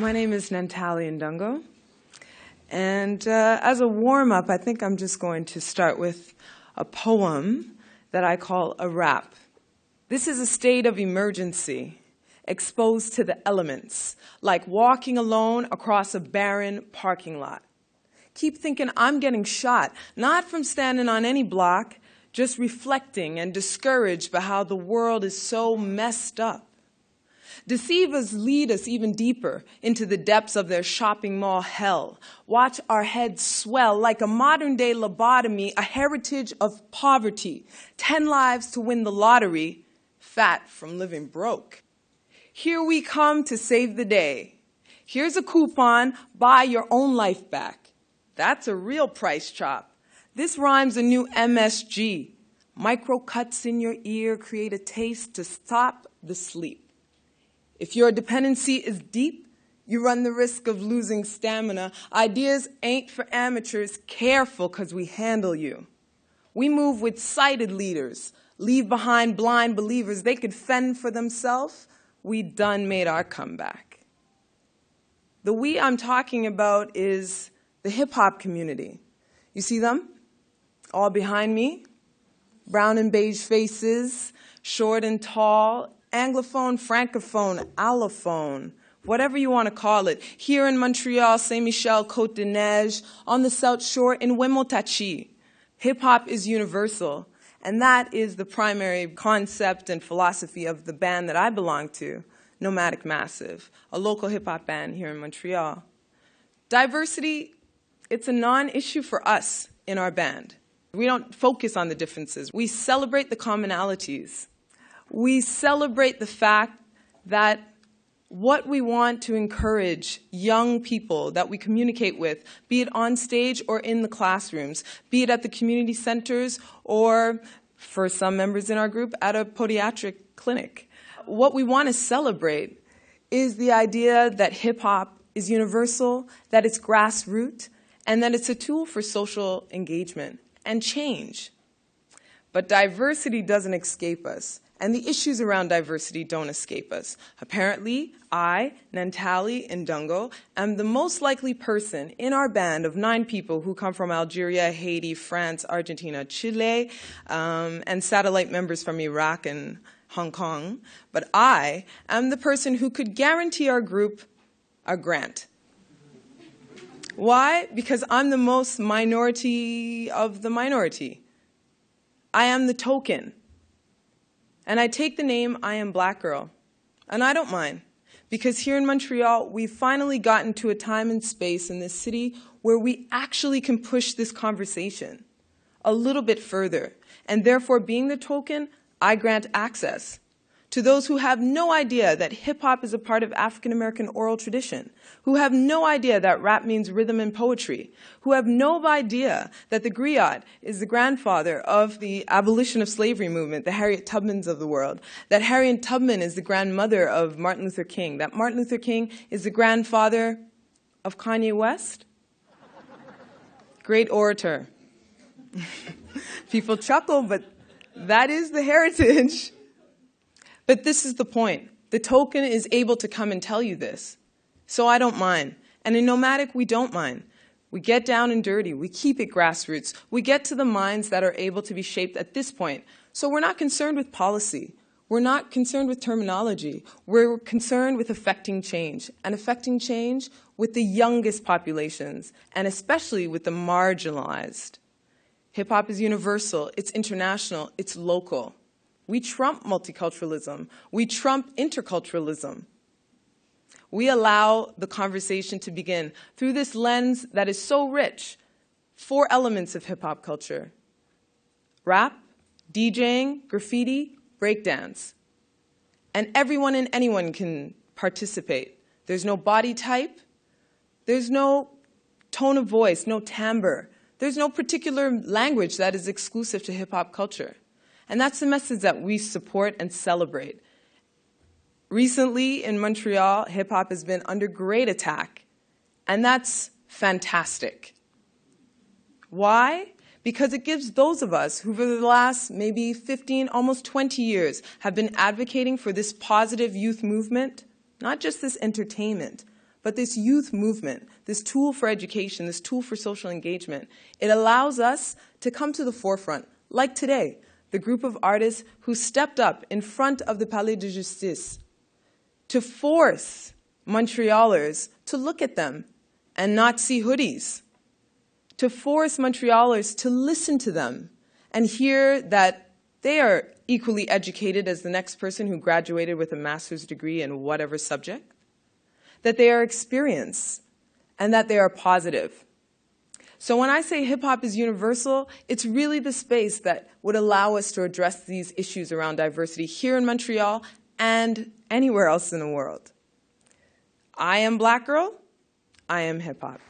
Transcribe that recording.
My name is Nantali Indongo. And as a warm-up, I think I'm just going to start with a poem that I call a rap. This is a state of emergency, exposed to the elements, like walking alone across a barren parking lot. Keep thinking I'm getting shot, not from standing on any block, just reflecting and discouraged by how the world is so messed up. Deceivers lead us even deeper into the depths of their shopping mall hell. Watch our heads swell like a modern-day lobotomy, a heritage of poverty. 10 lives to win the lottery, fat from living broke. Here we come to save the day. Here's a coupon, buy your own life back. That's a real price chop. This rhymes a new MSG. Micro cuts in your ear create a taste to stop the sleep. If your dependency is deep, you run the risk of losing stamina. Ideas ain't for amateurs. Careful, 'cause we handle you. We move with sighted leaders, leave behind blind believers. They could fend for themselves. We done made our comeback. The we I'm talking about is the hip-hop community. You see them? All behind me? Brown and beige faces, short and tall, Anglophone, Francophone, allophone, whatever you want to call it. Here in Montreal, Saint-Michel, Côte de Neige, on the South Shore, in Wemotachi. Hip-hop is universal, and that is the primary concept and philosophy of the band that I belong to, Nomadic Massive, a local hip-hop band here in Montreal. Diversity, it's a non-issue for us in our band. We don't focus on the differences. We celebrate the commonalities. We celebrate the fact that what we want to encourage young people that we communicate with, be it on stage or in the classrooms, be it at the community centers or, for some members in our group, at a podiatric clinic. What we want to celebrate is the idea that hip-hop is universal, that it's grassroots, and that it's a tool for social engagement and change. But diversity doesn't escape us, and the issues around diversity don't escape us. Apparently, I, Nantali Indongo, am the most likely person in our band of 9 people who come from Algeria, Haiti, France, Argentina, Chile, and satellite members from Iraq and Hong Kong. But I am the person who could guarantee our group a grant. Why? Because I'm the most minority of the minority. I am the token. And I take the name I Am Black Girl. And I don't mind. Because here in Montreal, we've finally gotten to a time and space in this city where we actually can push this conversation a little bit further. And therefore, being the token, I grant access to those who have no idea that hip-hop is a part of African-American oral tradition, who have no idea that rap means rhythm and poetry, who have no idea that the griot is the grandfather of the abolition of slavery movement, the Harriet Tubmans of the world, that Harriet Tubman is the grandmother of Martin Luther King, that Martin Luther King is the grandfather of Kanye West. Great orator. People chuckle, but that is the heritage. But this is the point. The token is able to come and tell you this. So I don't mind. And in Nomadic, we don't mind. We get down and dirty. We keep it grassroots. We get to the minds that are able to be shaped at this point. So we're not concerned with policy. We're not concerned with terminology. We're concerned with affecting change, and affecting change with the youngest populations, and especially with the marginalized. Hip-hop is universal. It's international. It's local. We trump multiculturalism. We trump interculturalism. We allow the conversation to begin through this lens that is so rich. 4 elements of hip-hop culture: rap, DJing, graffiti, breakdance. And everyone and anyone can participate. There's no body type. There's no tone of voice, no timbre. There's no particular language that is exclusive to hip-hop culture. And that's the message that we support and celebrate. Recently in Montreal, hip-hop has been under great attack, and that's fantastic. Why? Because it gives those of us who for the last maybe 15, almost 20 years have been advocating for this positive youth movement, not just this entertainment, but this youth movement, this tool for education, this tool for social engagement, it allows us to come to the forefront, like today, the group of artists who stepped up in front of the Palais de Justice to force Montrealers to look at them and not see hoodies, to force Montrealers to listen to them and hear that they are equally educated as the next person who graduated with a master's degree in whatever subject, that they are experienced, and that they are positive. So when I say hip-hop is universal, it's really the space that would allow us to address these issues around diversity here in Montreal and anywhere else in the world. I am Black Girl. I am hip-hop.